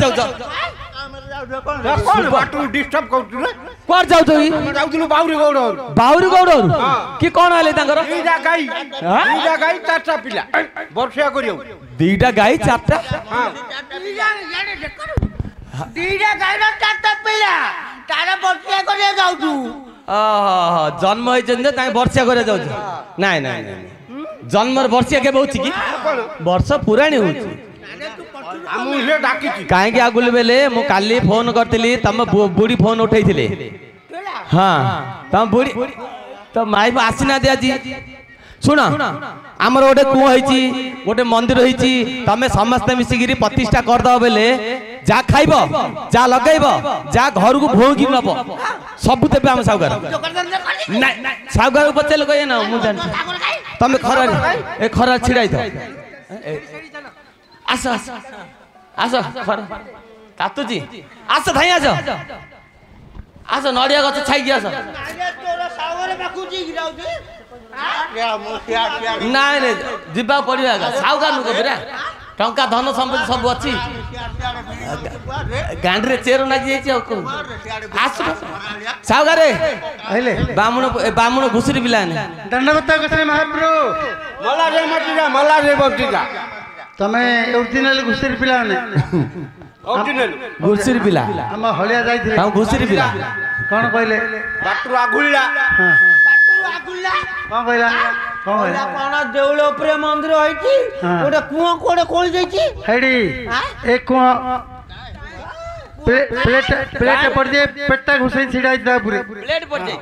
जाऊ कौन बाटू डिस्टर्ब करतु रे कोर जाऊ तो जाउतलु बाउरी गौड़ गौड़ कि कोन आले तांकर दीटा गाई चारटा पिला वर्षा करियो दीटा गाई चारटा हां दीटा गाई र चारटा पिला तारा वर्षा करियो जाउतु जन्म होइछन जे ताई वर्षा करे जाउ नाइ जन्म वर्षा के बहुत की वर्ष पुराणी होछि आमुले डाकिछि काहे कि आगुल बेले मु काली फोन करतिली तम बुढ़ी फोन उठैथिले हां तम बुढ़ी तो माई आसीना दिया जी सुन आमर गोटे कुआ होइछि गोटे मंदिर होइछि तमे समस्त मिसिगिरी प्रतिष्ठा कर दो बेले जा खाइब जा लगैब जा घर को भोगी नब सब देबे हम साउगर नहीं साउगर पचल कहे ना मु जान तमे खरा ए खरा छिड़ाई दो आस आस खरा कातु जी आस धाई आस आस नडिया गछ छाई आस तोरा सावर बाकू जी गिराउती नाइ रे जिबा पड़िया साउगर नु कबरा टंका धन संपत्ति सब अछि गांडरे चेरो ना जाई छी को आस साउगर रे आइले बामुण घुसरी बिलाने दंडवत गसे महाप्रभु मला रे बटिका तमे ओरिजिनल घुसरी पिलाने ओरिजिनल घुसरी बिला हम हलिया जाई थे हम घुसरी बिला कोन कहले बाटू आगुल्ला कोन कहला कोन देउल ऊपर मंदिर होइछि ओटा कुआ कोडे कोल जाइछि हेडी एक कुआ प्लेट पड़ जे पेटा घुसई छिड़ाई दा पूरे प्लेट पड़ जाई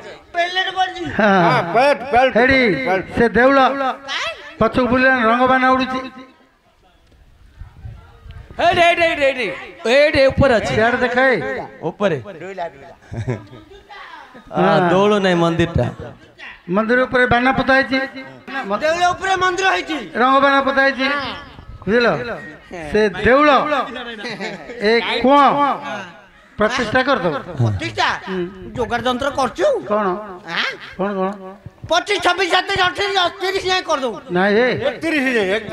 हां पेट हेडी से देउल पछु बुले रंग बाना उडुछि एडे ऊपर अछि यार देखाई ऊपर हां दोलो नै मंदिर ता मंदिर ऊपर बाना पताई छी देउल ऊपर मंदिर होइछि रंग बाना पताई छी बुझलो से देउल एक कुआ प्रतिष्ठा कर दो प्रतिष्ठा जोगार जंत्र करछु कोन हां कोन 25 26 27 28 30 नहीं कर दो नहीं ए 31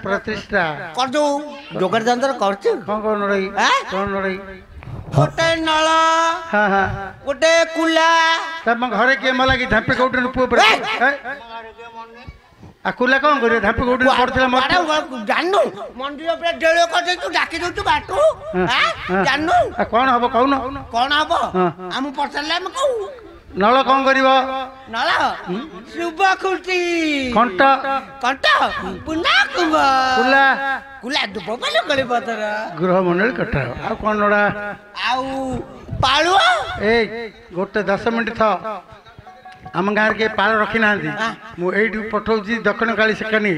प्रतिष्ठा कर दो जोगार जंत्र करछु कोन रही कोन रही गोटे नल हां हां गोटे कुला तब घरे के मला की धापे कोटन पुओ पर आ कुला कोन करे धापे कोटन पड़थला मत जाननु मंदिर पे डेलो कर दे तू डाकी दउ तू बाटू हां जाननु कोन हबो कहू कोन हबो हम पछले हम कहू नल कोन करिवो नल शुभ खुटी कंटा पुना कुबा कुला दुब बोले गले बतर गृह मंडल कटा आ कोन नडा आउ पाळुआ ए गोटे 10 मिनिट था आम गाँव के पाल रखी ना मु पठाऊँ दक्षिण काली सेकानी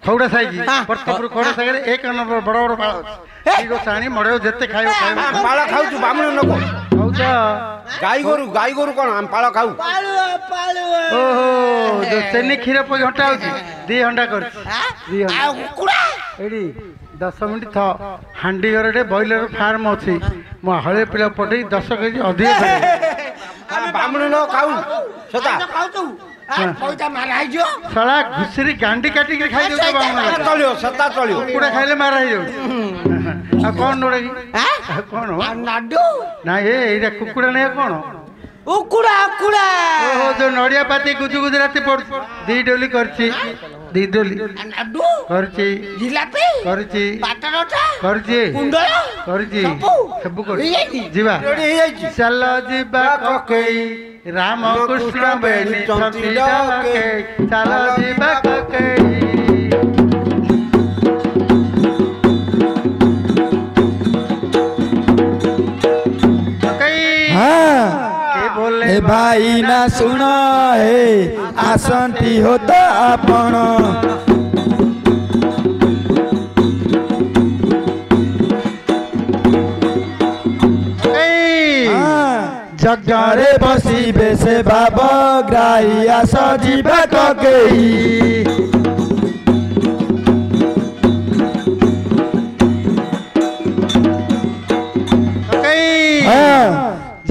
खौड़ा साई प्रतापुर खौड़ा साई एक नंबर बड़ बड़ पाल छाणी मड़े जिते खाइब पाल खाऊ बामण लोक खाऊच गाई गोरु कौन आम पाल खाऊ ओहो जो चेनी क्षीर पी घंटा हो 2 घंटा कर 10 मिनट था हांडी घर बॉयलर फार्म अच्छी मो हले पिला पटे 10 केजी अधिक बामण न खाऊ सता साला घुसरी गांडी काटी के खाई दो चलियो सता चलियो कुकुड़ा खाइले मारा ही आ कौन नोड़े कौन हो नाडू ना ये कुकुड़ा नहीं कौन उकुड़ा उकुड़ा ओहो जो नड़िया पाती गुजु गुजराती पड़ 2 डोली करची 2 डोली नाडू करची जिलापी करची पाटरोटा करची कुंडल करची सब कर कर जीवा चलो जीवा कोकेई राम कृष्ण बेली छंती डके चलो जीवा कोकेई ए भाई ना सुन हे आसंती होता आपण जगरे बसिबे से बाबा ग्राही आस जीवा ककेई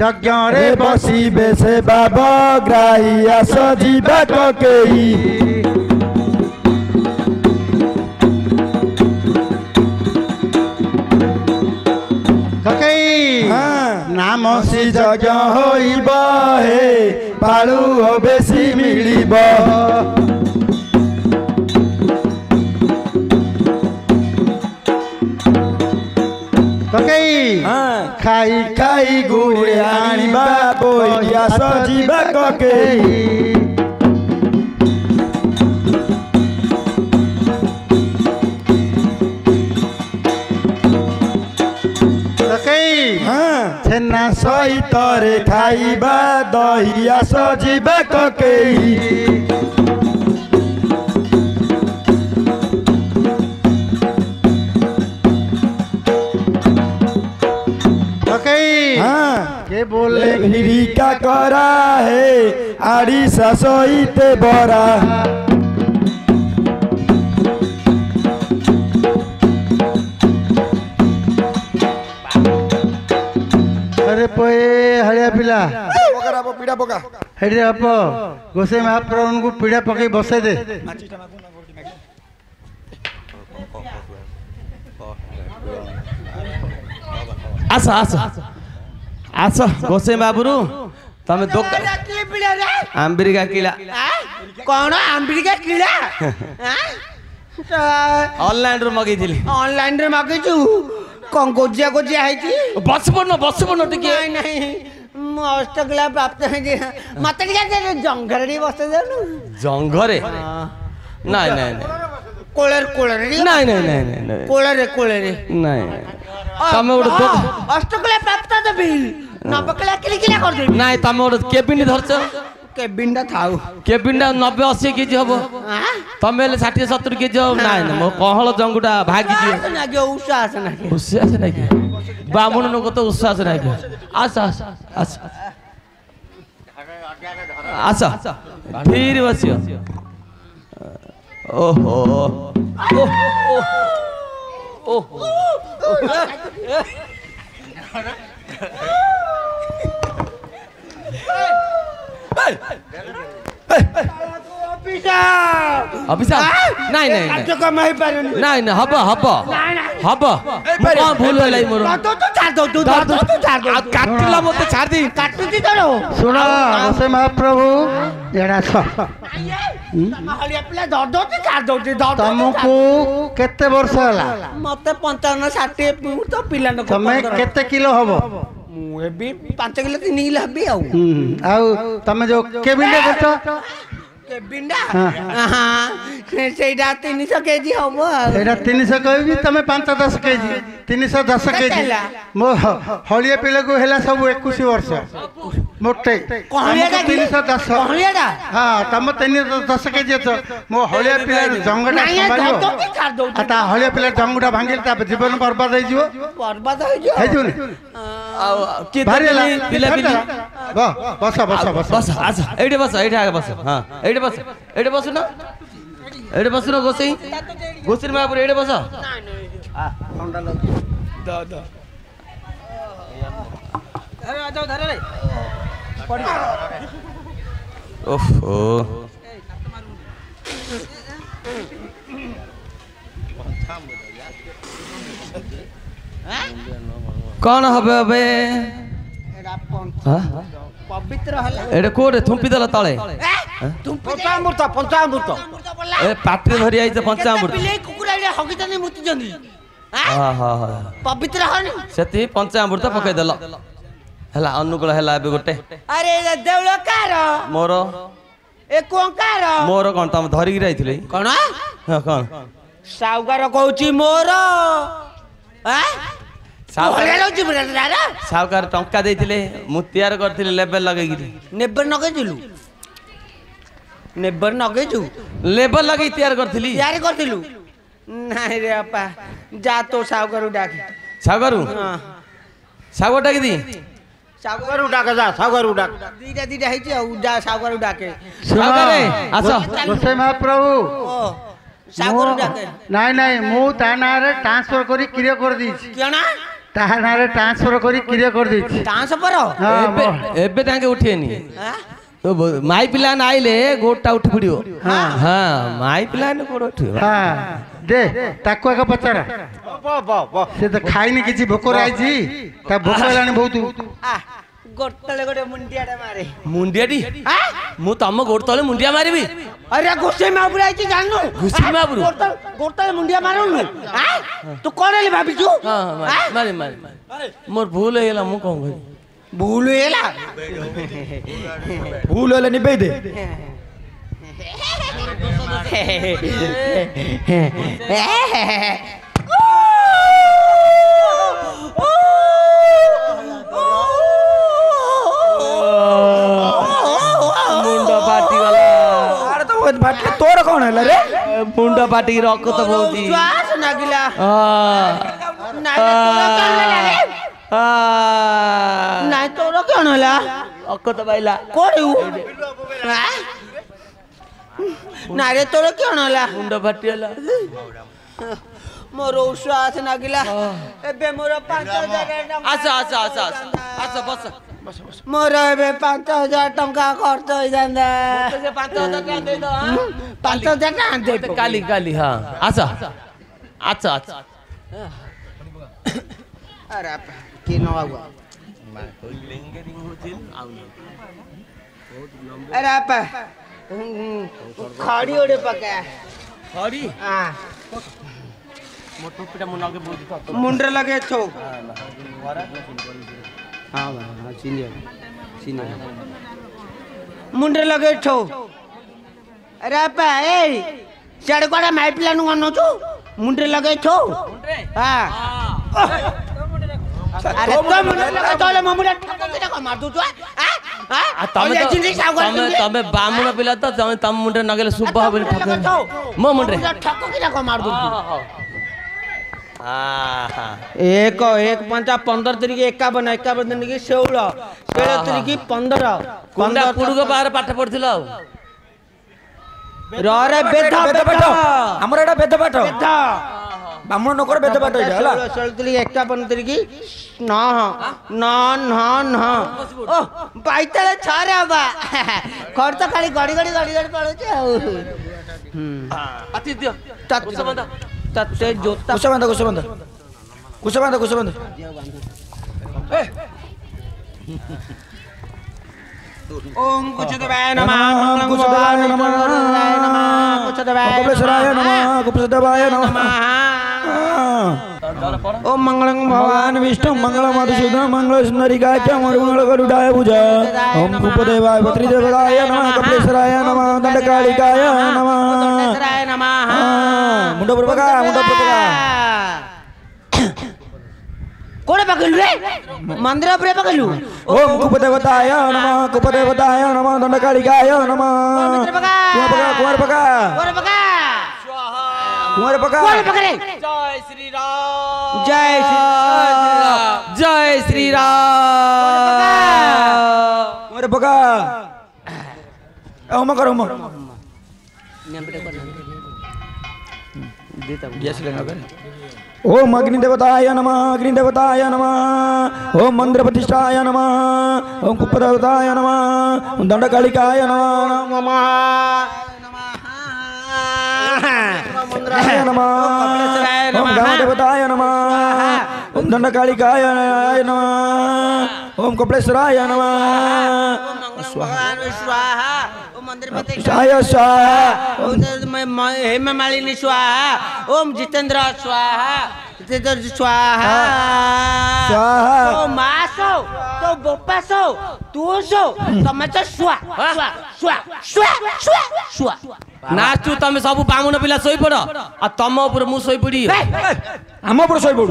यज्ञ रे बसिबे से बाबा ग्राही आस जीवा ककेई କୌଣସି ଯଜ୍ଞ ହୋଇବ ହେ ପାଳୁଅ ବେଶୀ ମିଳିବ କକେଇ ଖାଇ ଖାଇ ଗୁଡ଼େ ଆଣିବା ବୋଇଆ ସଜିବା କକେଇ କକେଇ ଛେନା ସହିତରେ ଖାଇବା ଦହିଆ ସଜିବା କକେଇ के बोले हिरिका करा है आड़िसा सहिते बरा अरे पोए हरिया पिला पीड़ा पका हेडे आप गोसाई महाप्रभु को पीड़ा पकई बसे दे आस आस आस गोसे बाबुरु तमे दो की पिला रे आंबिरिका किला कौन आंबिरिका किला ऑनलाइन रो मगैथिली ऑनलाइन रे मागेछु कौन गोजिया गोजिया है बस पड़नो टिके नहीं नहीं अष्टकला प्राप्त है मत क्या जंगरे बस जानु जंगरे नहीं नहीं नहीं कोलर कोलर नहीं नहीं नहीं नहीं कोलर कोलर नहीं तमे उड़ दो अष्टकला प्राप्त देबी नबकला किला कर देबी नहीं तमे उड़ केबिन धरछ केबिनटा थाउ केबिनटा 90 80 केजी हबो तमे ले 60 70 केजी हो नहीं नहीं मो कहल जंगुटा भागी जी ना जो उसास ना उसास नहीं के बामुन नको तो उसास नहीं के आस आस आस आस फिर बसियो ओहो ओहो अभिशाप नहीं नहीं नहीं कम है पर नहीं नहीं हब हब हब कौन भूल होलै मोर तो छाड़ दो तू छाड़ दो काटला मते छाड़ दी काटुती तरो सुनो गोसाई महाप्रभु एड़ा छ हलिया पिला दो छाड़ दो तुमको केते वर्ष होला मते 55 60 तो पिला न तमे केते किलो हबो मु हेबी 5 किलो 3 किलो हेबी आउ तमे जो केबिन दे करछ केबिनडा हां सेटा 300 केजी हबो एटा 300 कहबी तमे 5 10 केजी 310 केजी मो हलिया पिला को हेला सब 21 वर्ष मोटे कहलियाडा 310 कहलियाडा हां तम 310 केजी छ मो हलिया पिला जंगटा संभालियो छाड़ दो आता हलिया पिला जंगटा भांगिल ता जीवन बर्बाद हो जिवो बर्बाद हो जो हे जुनी के भारी पिला पिली बस बस बस बस अच्छा एडे बस एडे आगे बस हां एडे बस ना एडे बस ना गोसई गोसई में एडे बस ठंडा लग द अरे आ जाओ धरे रे पड़ ओहो कौन हबे अबे एडा हां पवित्र हला एडे कोडे थुंपी दला तळे तुम पंचामृत ए पाट्रे धरि आइछ पंचामृत बिले कुकुरा रे हगितनी मुति जंदी हां हां हां पवित्र हनी सेति पंचामृत पकई देला हला अनुकूल हला बे गोटे अरे देवलो कार मोर ए कोंकार मोर कोन तम धरि गिराई थिले कोन हां कोन साउकार कहूची मोर हां साउकार टंका देथिले मु तैयार करथिले लेबल लगै गिरी नेबर नगे दिलु नेबर नगे जु लेबल लगै तैयार करथिली तैयार करथिलु नाही रे अपा जा तो साउकार डाके साउकारू हां साउकार डाके दी साउकार डाके जा साउकार डाके दीटा हेची आ जा साउकार डाके साउकारे आसो गोसाई महाप्रभु ओ साउकार डाके नाही नाही मु ता नारे ट्रांसफर करी क्रिया कर दीछि केना ता नारे ट्रांसफर करी क्रिया कर दीछि डांस पर एबे ताके उठेनी हां तो माई पिला न आइले गोटा उठ पड़ियो हां माई पिला न गोड़ उठियो हां दे ताको एक पचारा से तो खाइनी किछि भोकर आइछि ता भोक लानी बहुत गोटले गोटे मुंडियाटा मारे मुंडियाटी हां मु तम गोड़ तले मुंडिया मारिबी अरे गोसे में उपरे आइची जाननु घुसी माबरू गोटले मुंडिया मारनु हां तू कोनले भाबी छु हां मारे मारे मोर भूल हेला मु कहू भूल हेला भूल होले निबे दे मुंडा पाटी वाला अरे तो बाटले तोर कोन हला रे मुंडा पाटी रख तो बहुती श्वास नागिला नाइ तोर कोन हला अक्क तो बाइला कोडू ना रे तोर कोन हला मुंडा पाटी वाला मोर श्वास नागिला एबे मोर 5000 आसा आसा आसा आसा बस मोर एबे 5000 टंका खर्च होई जांदा से 5000 टका दे दो 5000 टका दे काली काली हां आसा अच्छा अच्छा अरे के न आगो अरे आप खड़ी ओडे पका खड़ी हां मोटो पिटा मुना के बोल तो मुंडर लगे छो हां हां सीनियर मुंडर लगे छो अरे आप ए चढ़ कोडा माइ प्लान गनो छु मुंडर लगे छो हां अरे तो मुंडर लगे तोले ममुडा ठको के मार दू छु हां तमे तमे बामुन पिला त तम मुंडे नगले सुबह बली ठको मो मुंडे ठको के मार दू एक एक 15 तरीके 51 दिन की 16 तरीके 15 कुंडा पुडुगो बाहर पाठ पढथिलो रे बेद पाठ हमर एटा बेद पाठ बामण नकर बेद पाठ इटा हला 16 तरीके 51 तरीके ना ना ना ना ओ बाइतले छारे बा खर्च खाली गड़ी पड़ो छ अति दियो कुछ बंदा तत्ते जोता कुछ बंद ओम कुछ देवाय नमः कुछ देवाय नमः कुछ देवाय नमः ओम मंगलं भगवान विष्णु मंगल मधुसूदन मंगल सुंदरी गाय मंगल गरुडाय पूजा ओम कुपदेवाय भद्रदेवाय नमः कपिलेश्वराय नमः दंडकालिकाय नमः दंडेश्वराय नमः मुंड प्रभका कोड़े पकड़ रे मंदिर पर पकड़ू ओम कुपदेवताय नमः दंडकालिकाय नमः कुंवर पका पकड़े जय श्री राम जय श्री राम कुंवर पका होम कर होम ओम अग्निदेवताय नमः ओम मंदिर प्रतिष्ठाय नमः ओम कुपदेवताय नमः ओम दंडकालिकाय नमः नमः ओम गामदेवताय नमः ओम दंडकालिकाय नमः ओम कपिलेश्वराय नमः स्वाहा ओम मंदिर प्रतिष्ठा स्वाहा ओम हेममालिनी स्वाहा ओम जितेंद्र स्वाहा स्वाहा तो मासो तो बोपासो तूसो तमे तो स्वा नाचू तमे सब बामुन पिला सोई पड़ आ तम ऊपर मु सोई पड़ी हम ऊपर सोई पड़ू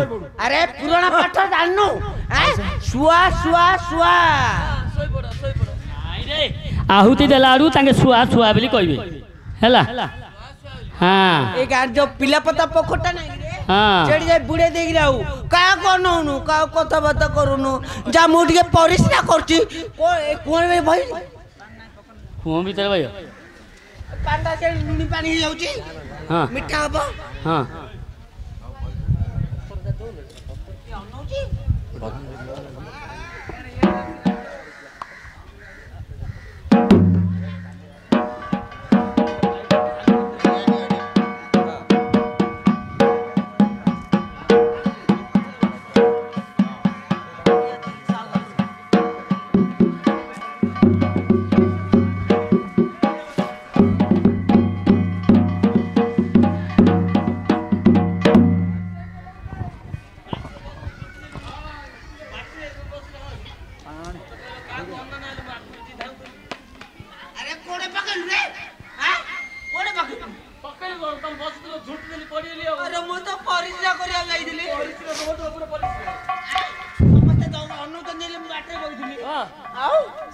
अरे पुराना पाठ जाननु स्वा स्वा स्वा आहुति देलारू तांगे सुआ सुआ बोली कहबे हैला हां ए गार जो पिला पता पोखटा नहीं रे हां चढ़ जाए बुड़े देख रहू का कोननु का कथा बात करूनु जा मुठ के परिश्रा करची को कोन में भाई कुओं भीतर भाई पांडा से लुनी पानी हो जाउची हां मिठा हबो हां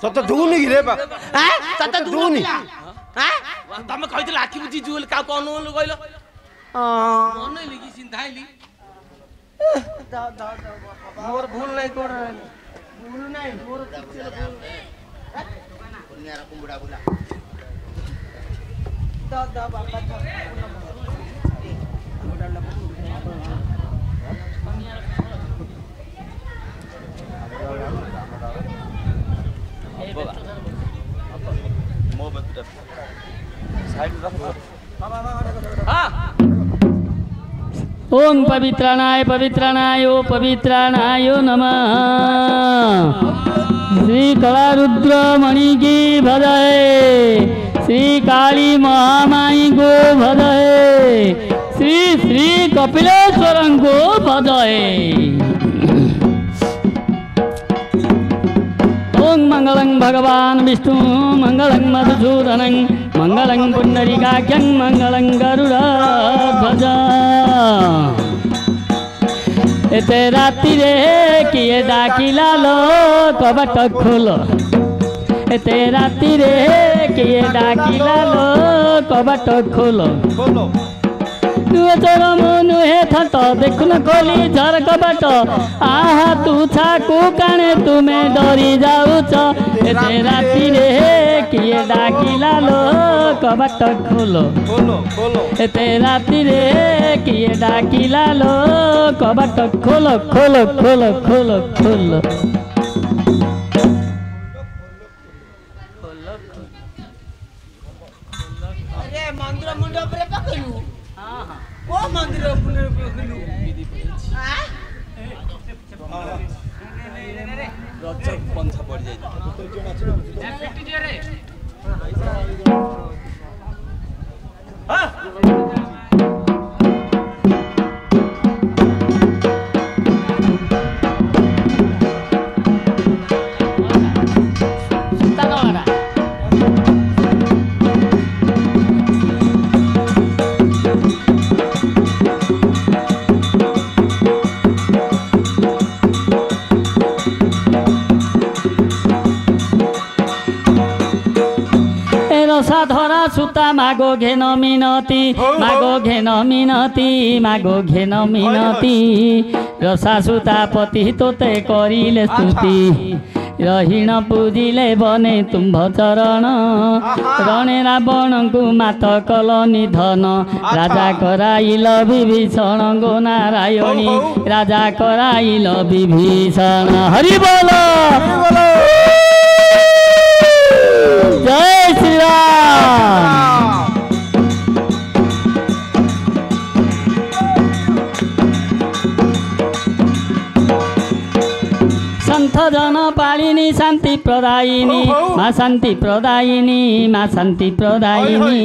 ସତ ଦୁନି କି ରେ ବା ତତେ ଦୁନି ତମେ କହିଥିଲ ଆଖି ବୁଝି ଜୁଲ କାଉ କଣ କହିଲ ମନେଇଲି କି ଚିନ୍ତା ହେଇଲି ମୋର ଭୁଲ ନାହିଁ କୋଣ ଭୁଲ ନାହିଁ ମୋର ଦୁନିଆର କୁඹୁଡା ବୁଲା ବାପା ओम पवित्राणाय पवित्राणाय ओ पवित्राणाय नमः। श्री कला रुद्र मणि की भजय, श्री काली महामाई को भजय, श्री श्री कपिलेश्वर को भजय। ओम मंगलं भगवान विष्णु मंगलं मधुसूदनं मंगलं पुंडरीकाक्षं मंगलं गरुड़ध्वज। एते राति रे किए डाकिला लो कबाट खोलो, एते राति रे किए डाकिला लो कबाट खोलो। चोर मुहे थट देखुन खोली झर कबाट, आहा तू छाकू काणे तुमे डरी जाऊच। एते राति रे किए डाकिला लो कबाट खोलो, एते राति रे किए डाकिला लो कबाट खोलो खोलो खोलो खोलो खोलो। अरे मंदिर मुंड ଉପରେ ପକେଇଲୁ को मंदिर पुनर पकेलु रच पंथा पड़ जाई पिटी जे रे हां धरा सुता मागो घेन मिनती, मागो घेन मिनती, मागो घेन मिनती। रसा सुता पति तोते करिले स्तुति, रहीण पूजिले बने तुम्भ चरण। रणे रावण को मात कल निधन, राजा कराइल विभीषण गो नारायणी, राजा कराइल विभीषण। हरि बोल जय श्री राम। संत जन पालिनी शांति प्रदायिनी, माँ शांति प्रदायिनी, माँ शांति प्रदायिनी।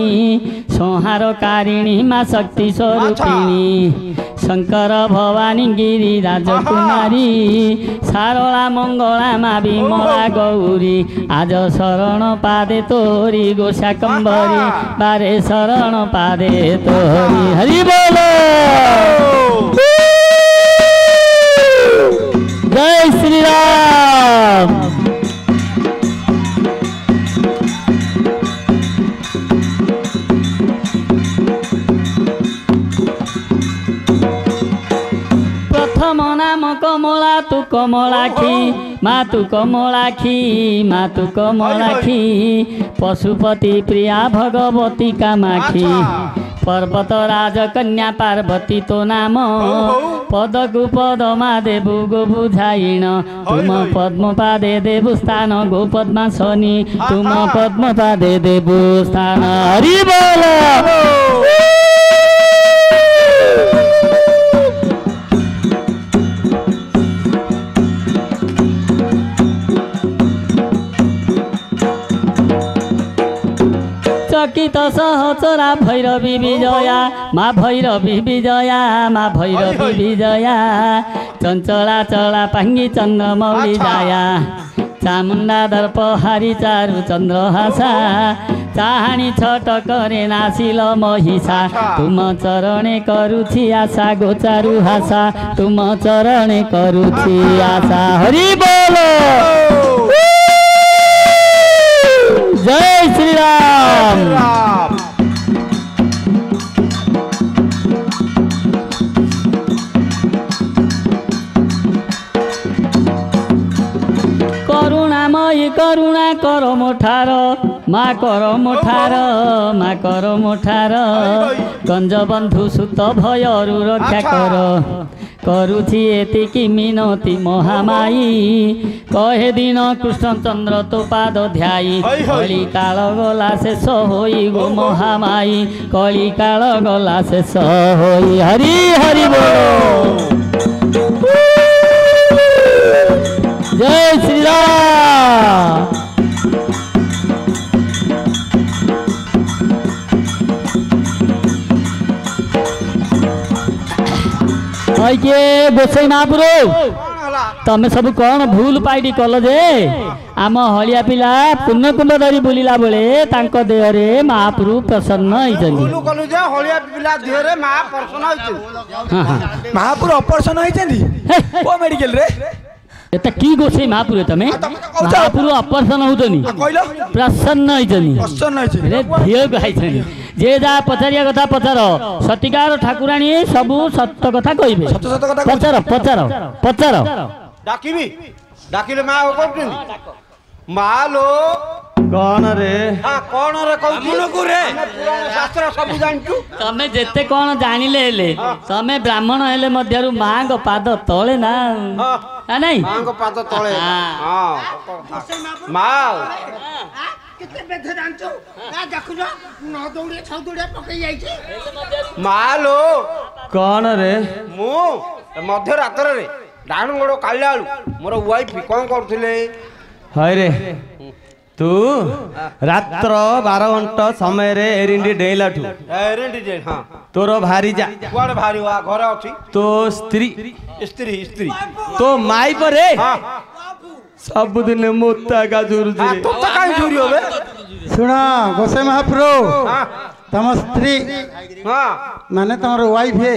संहारकारिणी माँ शक्ति स्वरूपिणी, शंकर भवानी गिरी राजकुमारी। सारला मंगला माँ विमला गौरी, आज शरण पादे तोरी गोसा कंबरी, बारे शरण पादे तोरी। हरि बोलो जय श्री राम। प्रथम नाम कमला तू कमलाखी, माँ तू कमलाखी, माँ तू कमलाखी। पशुपति प्रिया भगवती कामाक्षी, पर्वत राज कन्या पार्वती तो नाम। पदकु पदमा देवु गो बुझाइन, तुम पद्म पादे देवु स्थान गो पद्मासनी, तुम पद्म पादे देवु स्थान। हरि बोल चकित सहचरा भैरवी विजया, माँ भैरवी विजया, माँ भैरवी विजया। चंचला चला पांगी चंद्रमौली जाया, चामुंडा दर्प हारी चारु चंद्रहासा। चाहाणी छट करे नासिल महिषा, तुम चरणे करुछि आशा गोचारु हासा, तुम चरणे करुछि आशा। हरि बोल ମା କର ମୁଠାର ଗଞ୍ଜ ବନ୍ଧୁ ସୁତ ଭୟରୁ ରକ୍ଷା କର କରୁଛି ଏତିକି ମିନତି ମହାମାଇ କହେ ଦିନ କୃଷ୍ଣଚନ୍ଦ୍ର ତୋ ପାଦ ଧ୍ୟାଇ କଳି କାଳ ଗଲା ଶେଷ ହୋଇ ଗୋ ମହାମାଇ କଳି କାଳ ଗଲା ଶେଷ ହୋଇ ହରି ହରି ବୋଲ ଜୟ ଶ୍ରୀରାମ। गोसाई महापुरु तमें सब कौन भूल पाइडी कल जे आम हलिया पिला पुण्यकुंड धरी बुलिला बेले तांको देहरे महापुरु प्रसन्न महापुरु ऑपरेशन होइछन्दी को मेडिकल रे एता की गोसाई महापुरु तमे महापुरु ऑपरेशन होतनी प्रसन्न होइछनी रे धियो गाइछनी जे जा पचारिया कथा पचार सतिकार ठाकुराणी सब सत्य कथा कहिबे पचार पचार पचार डाकिबी डाकिले मा कोठनी मालो कौन रे कहू शास्त्र सब जानचु तमे जेते कौन जानिले हेले तमे ब्राह्मण हेले मध्यरु मांग पाद तळे ना नहीं मांग पाद तळे हां मा कितने बेथे जानचो ना देखुजो न दौड़े छ दौड़े पकई जाई छी मालो कौन रे मु मध्य रात्र रे डाण गोड़ काल्याळू मोर वाइफ कोन करथिले हाय रे तू रात्र 12 घंटा समय रे एरिंडी डेलाठू एरिंडी डे हां तोर भारी जा कोड भारी वा घर अछि तो स्त्री तो माई पर रे हां सब दिन मोता का जुरु जे तो काई जुरी होबे सुना गोसाई महाप्रभु तम स्त्री हां माने तमर वाइफ है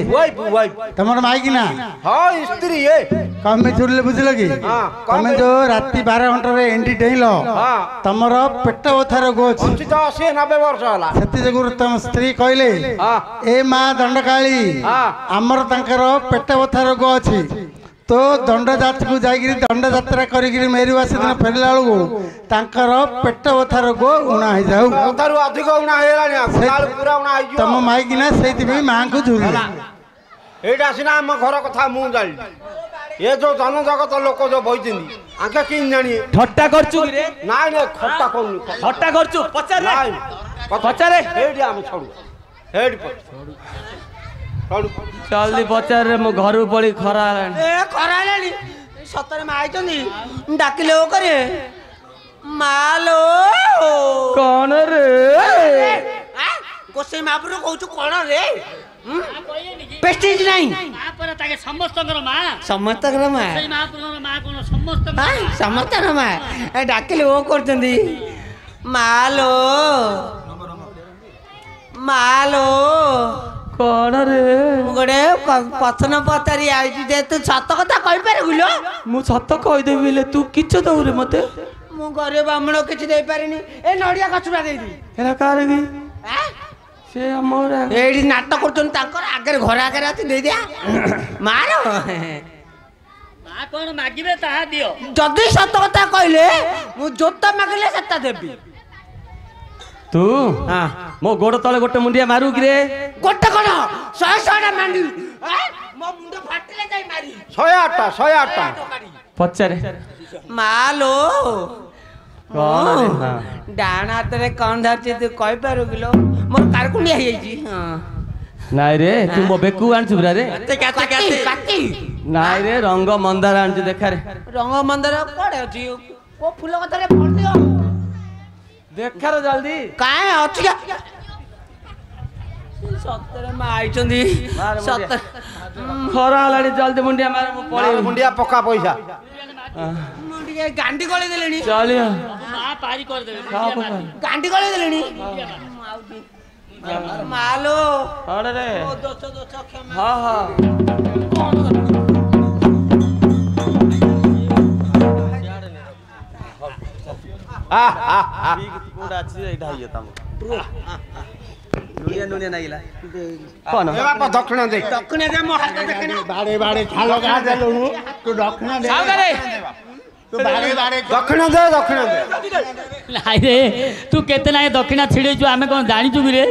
वाइफ तमर माई की ना हां स्त्री है कमे जुरले बुझलो की तमे जो राती 12 घंटा रे एंडी डेइलो हां तमर पेट ओथार गोछ अछि तो 80 90 वर्ष होला सेति जगुर तम स्त्री कहले हां ए मां दंडकाली हमर तंकर पेट ओथार गो अछि तो दंड जात को जागिरी दंड यात्रा करिगिरी मेरुआ से दिन फेरला को तांकर पेट ओथार गो उणा हे जाऊ ओथार अधिक उणा हेलानी काल पूरा उणा आइजो तम माई की ना सेति भी मां को झुरी एटा सिना हम घर कथा मु जाली ये जो जन जगत लोक जो बइजिनी आके किन जानी ठट्टा करचु रे नाइ ने खट्टा कोनी ठट्टा करचु पचार रे पचारे हेडी हम छोड़ू हेड पर जल्दी पचार रे मो घर पड़ी खरा ए खरा लेनी सतरे में आइचंदी डाकिले ओ करे मालो कौन रे गोसाई महापुरु कहू कोन रे प्रेस्टीज नहीं पर ताके समस्तकर मा समस्तकर मा गोसाई महापुरुर मा कोन समस्तकर समस्तकर मा ए डाकिले ओ करचंदी मालो मालो कौन रे गोटे पथन पतारी आइची जे तू सत कथा कहि पारे गुलो मु सत कहि देबी ले तू किछ दउ रे मते मु गरे बामण किछ दे पारिनी ए नडिया कचुरा देई दी एला कार गी से हमर एडी नाटक करचन ताकर आगे घर आगे आती दे दिया मारो मा कोन मागिबे ताहा दियो जदी सत कथा कहले मु जोता मागले सत्ता देबी तू हां मो गोड़ तले गोटे मुंडिया मारू कि रे गोटे कोन 100 मांडी मो मुंड फाटले जाई मारी 108 पचारे मालो कौन रे हां डाण हाथ रे कोन धरची तू कहि पारू किलो मोर कारकुंडी आइ छी हां नाइ रे तू मो बेकु आनछु रे काटी नाइ रे रंग मंदार आनछु देखा रे रंग मंदार कोडे अछि को फूल कथा रे फोड़ दियो देखा रे जल्दी काहे अछि सतरे में आइचंदी सत खरा लाडी जल्दी मुंडिया मार मु पळे मुंडिया पक्का पैसा मुंडिया गांडी गळे देलेनी चलियो मा पारी कर देबे गांडी गळे देलेनी मालो अरे रे दोछ क्षमा हां हां कोडा अछि एटा हिय तम नुनिया नागिला कोन ए बापा दक्षिण दे दक्षिण दे मो हाथ देखने बाड़े बाड़े छालो गा देलुनु तू दक्षिण दे साव करे ଦକ୍ଷିଣ ଦେ ଦକ୍ଷିଣ ଦେ ନାଇଁ ରେ ତୁ କେତେ ନାଇଁ ଦକ୍ଷିଣା ଛିଡେଇଛୁ ଆମେ କଣ ଜାଣିଛୁ କି ରେ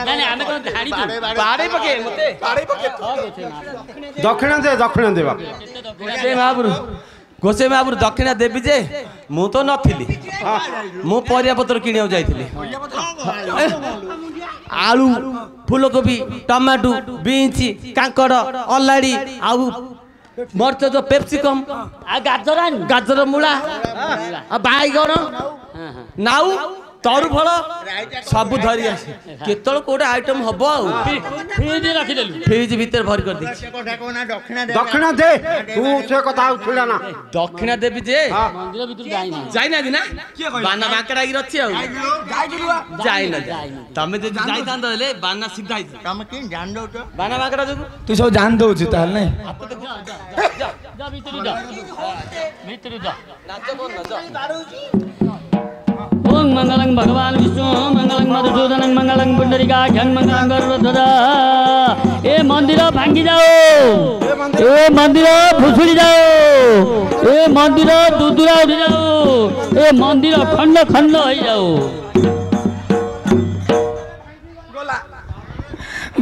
ନାଇଁ ଆମେ କଣ ଜାଣିଛୁ ଦକ୍ଷିଣ ଦେ ଦକ୍ଷିଣ ଦେ ବାପା ଗୋସେଇ ମହାପୁରୁ ଦକ୍ଷିଣା ଦେବି ଯେ ମୁଁ ତ ନଥିଲି ମୁଁ ପରିବା ପତ୍ର କିଣିବାକୁ ଯାଇଥିଲି ଆଳୁ ଫୁଲକୋବି ଟମାଟୋ ବିନ୍ସ କାଙ୍କଡ଼ ଅଲାଡ଼ି ଆଉ ମରିଚ ଯୋଉ ପେପ୍ସିକମ୍ ଗାଜର ମୂଳା ଆଉ ବାଇଗଣ ନାଉ ତରୁଫଳ ସବୁ ଧରି ଆସି କେତେବେଳେ କୋଉଟା ଆଇଟମ ହବ ଆଉ ଫ୍ରିଜ ଭିତରେ ଭରି କରିଦେଇଛି ଦକ୍ଷିଣ ଦେ ତୁ ସେ କଥା ଉଠିଲା ନା ଦକ୍ଷିଣା ଦେବି ଯେ ମନ୍ଦିର ଭିତରୁ ଯାଇନାହାନ୍ତି ନା ବାନା ବାଙ୍କଡା ହେଇକି ଅଛି ଆଉ ଯାଇନା ତମେ ଯଦି ଯାଇଥାନ୍ତ ହେଲେ ବାନା ସିଧା ହେଇଥିଲା ତମେ କି ଜାଣି ଦଉଛ ବାନା ବାଙ୍କଡା ଯୋଗୁ ତୁ ସବୁ ଜାଣି ଦଉଛୁ ତାହେଲେ ନାଇଁ ओम मंगलं भगवान विष्णु मंगलं मधुसूदनं मंगलं पुंडरीकाक्षं मंगलं गरुड़ध्वजा ए मंदिर भांगी जाओ ए मंदिर भुसुड़ी जाओ ए मंदिर दुदुरा उठी जाओ ए मंदिर खंड खंड हो जाओ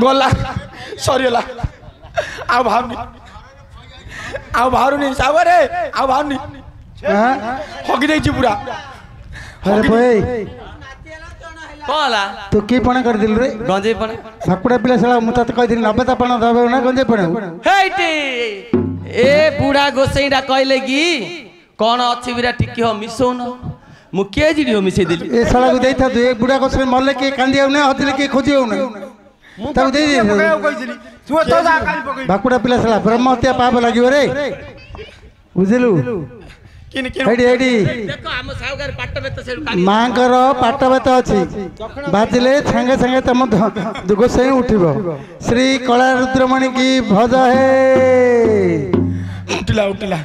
गला सरीगला ଆଉ ବାହାରୁନି ସାବରେ ଆଉ ବାହାରୁନି ହଗି ଦେଇଛି ପୁରା अरे भाई କଣ ହେଲା तू की पणा कर दिल रे ଗଞ୍ଜେଇ ପଣା भाकुड़ा पिला साला मु तते कहि दिन 90 पणा दबे ना गंजे पणा ହେଇଟି ଏ ବୁଢା ଗୋସେଇଟା କହିଲେ କି କଣ ଅଛି ବିରା ଟିକେ हो ମିଶଉନ ମୁଁ କେଜିଡି हो ମିଶେଇ ଦେଲି ए साला को देता तू एक बुढ़ा को से मरले के कांदियाउ ना हथिले के खोजियाउ ना तब दे दे କହିଥିଲି ତୁ ତ ଯା କାଲି ପକେଇ भाकुड़ा पिला साला ब्रह्म हत्या पाप लागियो रे बुझिलु हेडी हेडी ଦେଖ ଆମ ସାହୁକାର ପାଟ ବେତ ସେଠୁ କାଢି मांकर पाट बेत अछि बाजिले संगे संगे तम गोसाई उठिबो श्री कला रुद्रमणि की भज हे उठिला उठिला